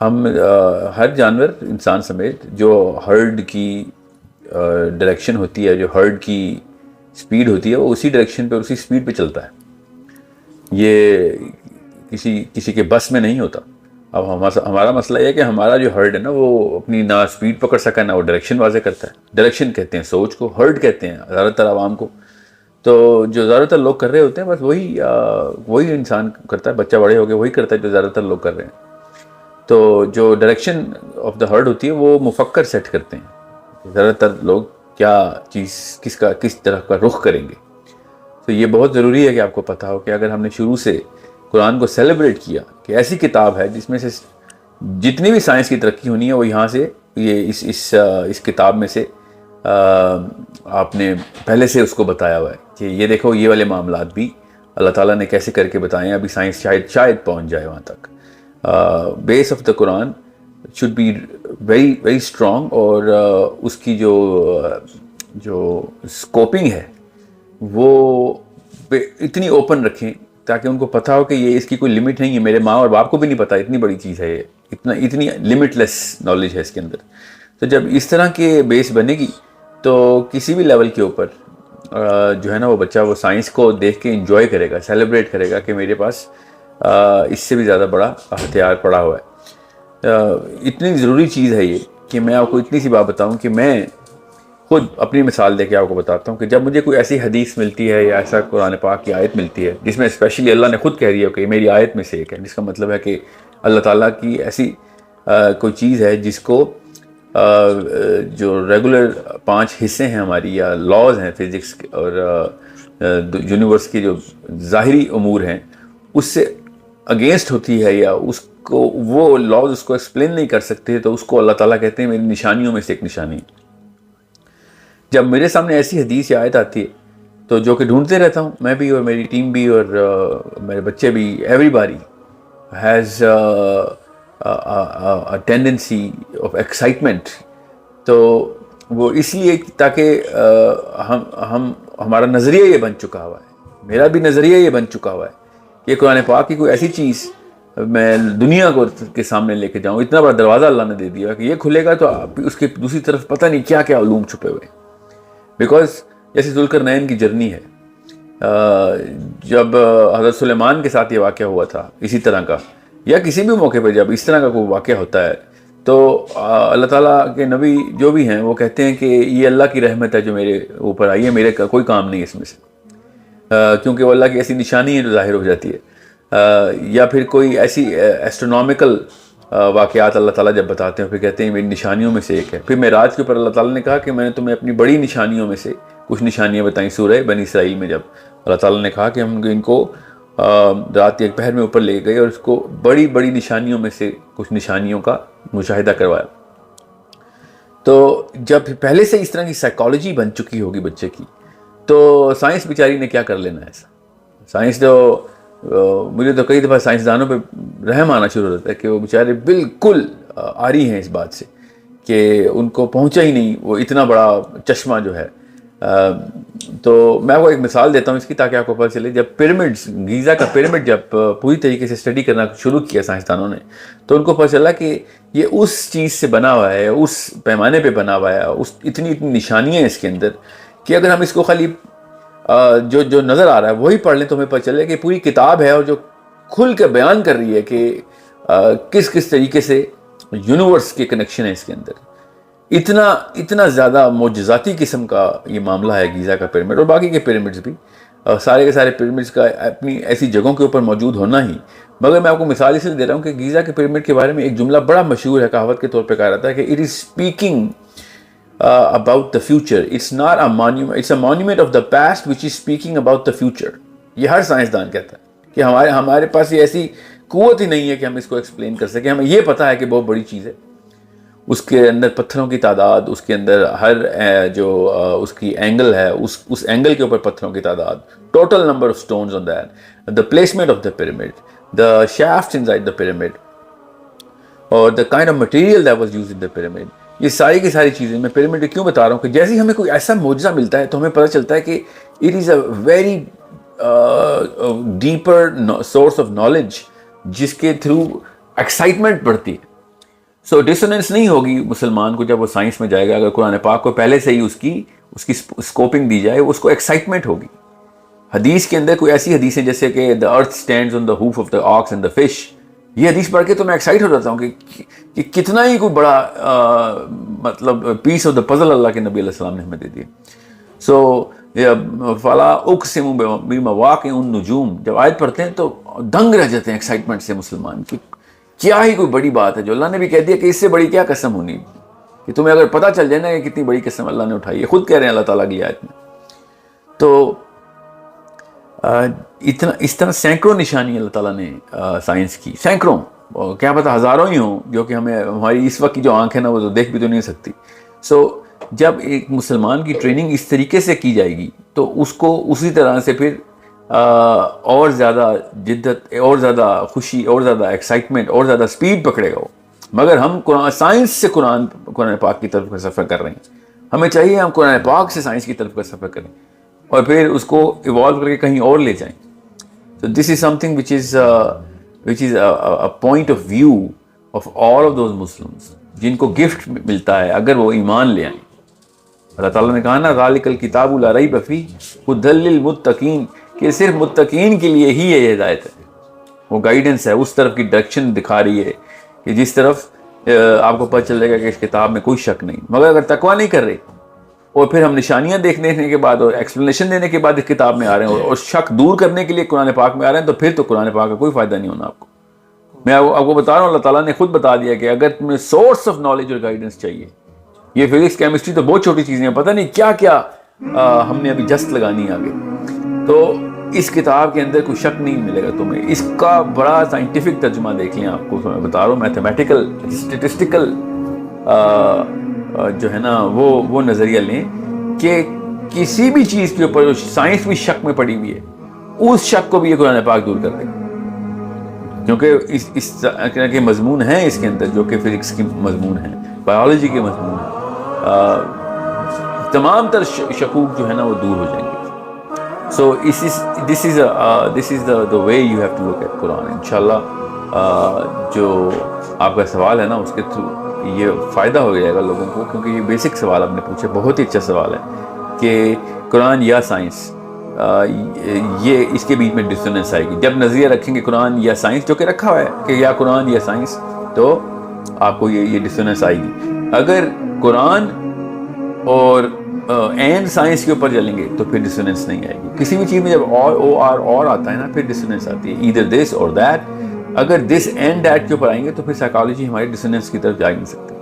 ہم ہر جانور انسان سمیت جو ہرڈ کی ڈائریکشن ہوتی ہے، جو ہرڈ کی سپیڈ ہوتی ہے، وہ اسی ڈائریکشن پہ اسی سپیڈ پہ چلتا ہے. یہ کسی کے بس میں نہیں ہوتا. اب ہمارا مسئلہ یہ ہے کہ ہمارا جو ہرڈ ہے نا، وہ اپنی نہ سپیڈ پکڑ سکا، نہ وہ ڈائریکشن واضح کرتا ہے. ڈائریکشن کہتے ہیں سوچ کو، ہرڈ کہتے ہیں زیادہ تر عوام کو. تو جو زیادہ تر لوگ کر رہے ہوتے ہیں بس وہی انسان کرتا ہے. بچہ بڑے ہو کے وہی کرتا ہے جو زیادہ تر لوگ کر رہے ہیں. تو جو ڈائریکشن آف دا ہرڈ ہوتی ہے وہ مفکر سیٹ کرتے ہیں. زیادہ تر لوگ کیا چیز کس طرح کا رخ کریں گے. تو یہ بہت ضروری ہے کہ آپ کو پتہ ہو کہ اگر ہم نے شروع سے قرآن کو سیلیبریٹ کیا کہ ایسی کتاب ہے جس میں سے جتنی بھی سائنس کی ترقی ہونی ہے وہ یہاں سے اس کتاب میں سے آپ نے پہلے سے اس کو بتایا ہوا ہے کہ یہ دیکھو یہ والے معاملات بھی اللہ تعالیٰ نے کیسے کر کے بتائے ہیں. ابھی سائنس شاید پہنچ جائے وہاں تک. Base of the Quran should be very very strong, اور اس کی جو اسکوپنگ ہے وہ اتنی اوپن رکھیں تاکہ ان کو پتہ ہو کہ یہ اس کی کوئی لمٹ نہیں ہے. میرے ماں اور باپ کو بھی نہیں پتہ، اتنی بڑی چیز ہے یہ، اتنی لمٹ لیس نالج ہے اس کے اندر. تو جب اس طرح کے بیس بنے گی تو کسی بھی لیول کے اوپر جو ہے نا وہ بچہ وہ سائنس کو دیکھ کے انجوائے کرے گا، سیلیبریٹ کرے گا کہ میرے پاس اس سے بھی زیادہ بڑا ہتھیار پڑا ہوا ہے. اتنی ضروری چیز ہے یہ کہ میں آپ کو اتنی سی بات بتاؤں کہ میں خود اپنی مثال دے کے آپ کو بتاتا ہوں کہ جب مجھے کوئی ایسی حدیث ملتی ہے یا ایسا قرآن پاک کی آیت ملتی ہے جس میں اسپیشلی اللہ نے خود کہہ دیا کہ میری آیت میں سے ایک ہے، جس کا مطلب ہے کہ اللہ تعالیٰ کی ایسی کوئی چیز ہے جس کو جو ریگولر 5 حصے ہیں ہماری یا لاز ہیں فزکس اور یونیورس کے جو ظاہری امور ہیں اس سے اگینسٹ ہوتی ہے، یا اس کو وہ لاز اس کو ایکسپلین نہیں کر سکتے، تو اس کو اللہ تعالیٰ کہتے ہیں میری نشانیوں میں سے ایک نشانی. جب میرے سامنے ایسی حدیث یا آیت آتی ہے تو جو کہ ڈھونڈتے رہتا ہوں میں بھی اور میری ٹیم بھی اور میرے بچے بھی، ایوری باری ہیز ٹینڈنسی آف ایکسائٹمنٹ. تو وہ اس لیے تاکہ ہمارا نظریہ یہ بن چکا ہوا ہے، میرا بھی نظریہ یہ بن چکا ہوا ہے کہ قرآن پاک کی کوئی ایسی چیز میں دنیا کے سامنے لے کے جاؤں. اتنا بڑا دروازہ اللہ نے دے دیا کہ یہ کھلے گا تو اس کے دوسری طرف پتہ نہیں کیا کیا علوم چھپے ہوئے ہیں. بیکاز جیسے ذوالقرنین کی جرنی ہے، جب حضرت سلیمان کے ساتھ یہ واقعہ ہوا تھا اسی طرح کا، یا کسی بھی موقع پہ جب اس طرح کا کوئی واقعہ ہوتا ہے تو اللہ تعالیٰ کے نبی جو بھی ہیں وہ کہتے ہیں کہ یہ اللہ کی رحمت ہے جو میرے اوپر آئی ہے، میرے کا کوئی کام نہیں ہے اس میں سے، کیونکہ وہ اللہ کی ایسی نشانی ہے جو ظاہر ہو جاتی ہے. یا پھر کوئی ایسی ایسٹرونومیکل واقعات اللہ تعالیٰ جب بتاتے ہیں پھر کہتے ہیں میری نشانیوں میں سے ایک ہے. پھر معراج کے اوپر اللہ تعالیٰ نے کہا کہ میں نے تمہیں اپنی بڑی نشانیوں میں سے کچھ نشانیاں بتائیں. سورہ بنی اسرائیل میں جب اللہ تعالیٰ نے کہا کہ ہم ان کو رات ایک پہر میں اوپر لے گئے اور اس کو بڑی بڑی نشانیوں میں سے کچھ نشانیوں کا مشاہدہ کروایا. تو جب پہلے سے اس طرح کی سائیکالوجی بن چکی ہوگی بچے کی تو سائنس بیچاری نے کیا کر لینا ہے ایسا. سائنس تو مجھے تو کئی دفعہ سائنسدانوں پہ رحم آنا شروع ہوتا ہے کہ وہ بیچارے بالکل عاری ہیں اس بات سے کہ ان کو پہنچا ہی نہیں وہ اتنا بڑا چشمہ جو ہے. تو میں آپ کو ایک مثال دیتا ہوں اس کی تاکہ آپ کو پتہ چلے. جب پیرامڈس، گیزا کا پیرامڈ جب پوری طریقے سے اسٹڈی کرنا شروع کیا سائنسدانوں نے تو ان کو پتہ چلا کہ یہ اس چیز سے بنا ہوا ہے، اس پیمانے پہ بنا ہوا ہے، اتنی نشانیاں ہیں اس کے اندر کہ اگر ہم اس کو خالی جو نظر آ رہا ہے وہی پڑھ لیں تو ہمیں پتہ چلے کہ پوری کتاب ہے اور جو کھل کے بیان کر رہی ہے کہ کس طریقے سے یونیورس کے کنیکشن ہے اس کے اندر. اتنا زیادہ معجزاتی قسم کا یہ معاملہ ہے گیزا کا پیرامڈ اور باقی کے پیرامڈز بھی. سارے کے سارے پیرامڈز کا اپنی ایسی جگہوں کے اوپر موجود ہونا ہی. مگر میں آپ کو مثال اس لیے دے رہا ہوں کہ گیزا کے پیرامڈ کے بارے میں ایک جملہ بڑا مشہور ہے، کہاوت کے طور پہ کہا جاتا ہے کہ it is speaking about the future. It's not a monument. It's a monument of the past which is speaking about the future. یہ ہر سائنسدان کہتا ہے کہ ہمارے پاس یہ ایسی قوت ہی نہیں ہے کہ ہم اس کو ایکسپلین کر سکیں. ہمیں یہ پتہ ہے کہ بہت بڑی چیز ہے، اس کے اندر پتھروں کی تعداد، اس کے اندر ہر جو اس کی اینگل ہے، اس اینگل کے اوپر پتھروں کی تعداد، total number of stones on that, the placement of the pyramid, the shafts inside the pyramid, اور the kind of material that was used in the pyramid. یہ ساری کی ساری چیزیں میں پیرامڈ کیوں بتا رہا ہوں کہ جیسے ہی ہمیں کوئی ایسا معجزہ ملتا ہے تو ہمیں پتہ چلتا ہے کہ it is a very deeper source of knowledge جس کے تھرو ایکسائٹمنٹ بڑھتی ہے. سو ڈسوننس نہیں ہوگی مسلمان کو جب وہ سائنس میں جائے گا. اگر قرآن پاک کو پہلے سے ہی اس کی اسکوپنگ دی جائے, اس کو ایکسائٹمنٹ ہوگی. حدیث کے اندر کوئی ایسی حدیث ہے جیسے کہ the earth stands on the hoof of the ox and the fish, یہ حدیث پڑھ کے تو میں ایکسائٹ ہو جاتا ہوں کہ کتنا ہی کوئی بڑا مطلب پیس آف دا پزل اللہ کے نبی علیہ السلام نے ہمیں دے دیا. سو فلا اقسم بمواقع النجوم, جب آیت پڑھتے ہیں تو دنگ رہ جاتے ہیں ایکسائٹمنٹ سے مسلمان کہ کیا ہی کوئی بڑی بات ہے جو اللہ نے بھی کہہ دیا کہ اس سے بڑی کیا قسم ہونی, کہ تمہیں اگر پتہ چل جائے نا کہ کتنی بڑی قسم اللہ نے اٹھائی ہے. خود کہہ رہے ہیں اللہ تعالیٰ کی آیت میں. تو اس طرح سینکڑوں نشانی اللہ تعالیٰ نے سائنس کی, سینکڑوں, کیا پتہ ہزاروں ہی ہوں, جو کہ ہماری اس وقت کی جو آنکھ ہے نا وہ تو دیکھ بھی تو نہیں سکتی. سو جب ایک مسلمان کی ٹریننگ اس طریقے سے کی جائے گی تو اس کو اسی طرح سے پھر اور زیادہ جدت, اور زیادہ خوشی, اور زیادہ ایکسائٹمنٹ, اور زیادہ سپیڈ پکڑے گا وہ. مگر ہم سائنس سے قرآن پاک کی طرف کا سفر کر رہے ہیں. ہمیں چاہیے ہم قرآن پاک سے سائنس کی طرف کا سفر کریں اور پھر اس کو ایوالو کر کے کہیں اور لے جائیں. So this is something which is a point of view of all of those Muslims جن کو گفٹ ملتا ہے اگر وہ ایمان لے آئیں. اللہ تعالیٰ نے کہا نا ذالک الکتاب لا ریب فیہ ھدی للمتقین, کہ صرف متقین کے لیے ہی یہ ہدایت ہے, وہ گائیڈنس ہے, اس طرف کی ڈائریکشن دکھا رہی ہے کہ جس طرف آپ کو پتہ چلے گا کہ اس کتاب میں کوئی شک نہیں. مگر اگر تقویٰ نہیں کر رہے اور پھر ہم نشانیاں دیکھنے کے بعد اور ایکسپلینیشن دینے کے بعد اس کتاب میں آ رہے ہیں اور شک دور کرنے کے لیے قرآن پاک میں آ رہے ہیں, تو پھر تو قرآن پاک کا کوئی فائدہ نہیں ہونا آپ کو. میں آپ کو بتا رہا ہوں, اللہ تعالیٰ نے خود بتا دیا کہ اگر تمہیں سورس آف نالج اور گائیڈنس چاہیے, یہ فزکس کیمسٹری تو بہت چھوٹی چیزیں ہیں, پتہ نہیں کیا کیا ہم نے ابھی جسٹ لگانی ہے آگے. تو اس کتاب کے اندر کوئی شک نہیں ملے گا تمہیں. اس کا بڑا سائنٹیفک ترجمہ دیکھ لیں, آپ کو میں بتا رہا ہوں, میتھمیٹیکل اسٹیٹسٹیکل جو ہے نا وہ نظریہ لیں کہ کسی بھی چیز کے اوپر جو سائنس بھی شک میں پڑی ہوئی ہے اس شک کو بھی یہ قرآن پاک دور کر دے گا, کیونکہ اس طرح کے مضمون ہیں اس کے اندر جو کہ فزکس کی مضمون ہیں, بایولوجی کے مضمون ہیں. تمام تر شکوک جو ہے نا وہ دور ہو جائیں گے. سو this is the way you have to look at قرآن. انشاءاللہ جو آپ کا سوال ہے نا اس کے تھرو یہ فائدہ ہو جائے گا لوگوں کو, کیونکہ یہ بیسک سوال آپ نے پوچھے, بہت ہی اچھا سوال ہے کہ قرآن یا سائنس, یہ اس کے بیچ میں ڈسوننس آئے گی. جب نظریہ رکھیں گے قرآن یا سائنس, جو کہ رکھا ہوا ہے کہ یا قرآن یا سائنس, تو آپ کو یہ ڈسوننس آئے گی. اگر قرآن اور اینڈ سائنس کے اوپر چلیں گے تو پھر ڈسوننس نہیں آئے گی. کسی بھی چیز میں جب اور آتا ہے نا پھر ڈسوننس آتی ہے, either this or that. اگر this and that کے اوپر آئیں گے تو پھر سائیکالوجی ہماری ڈسوننس کی طرف جا ہی نہیں سکتی.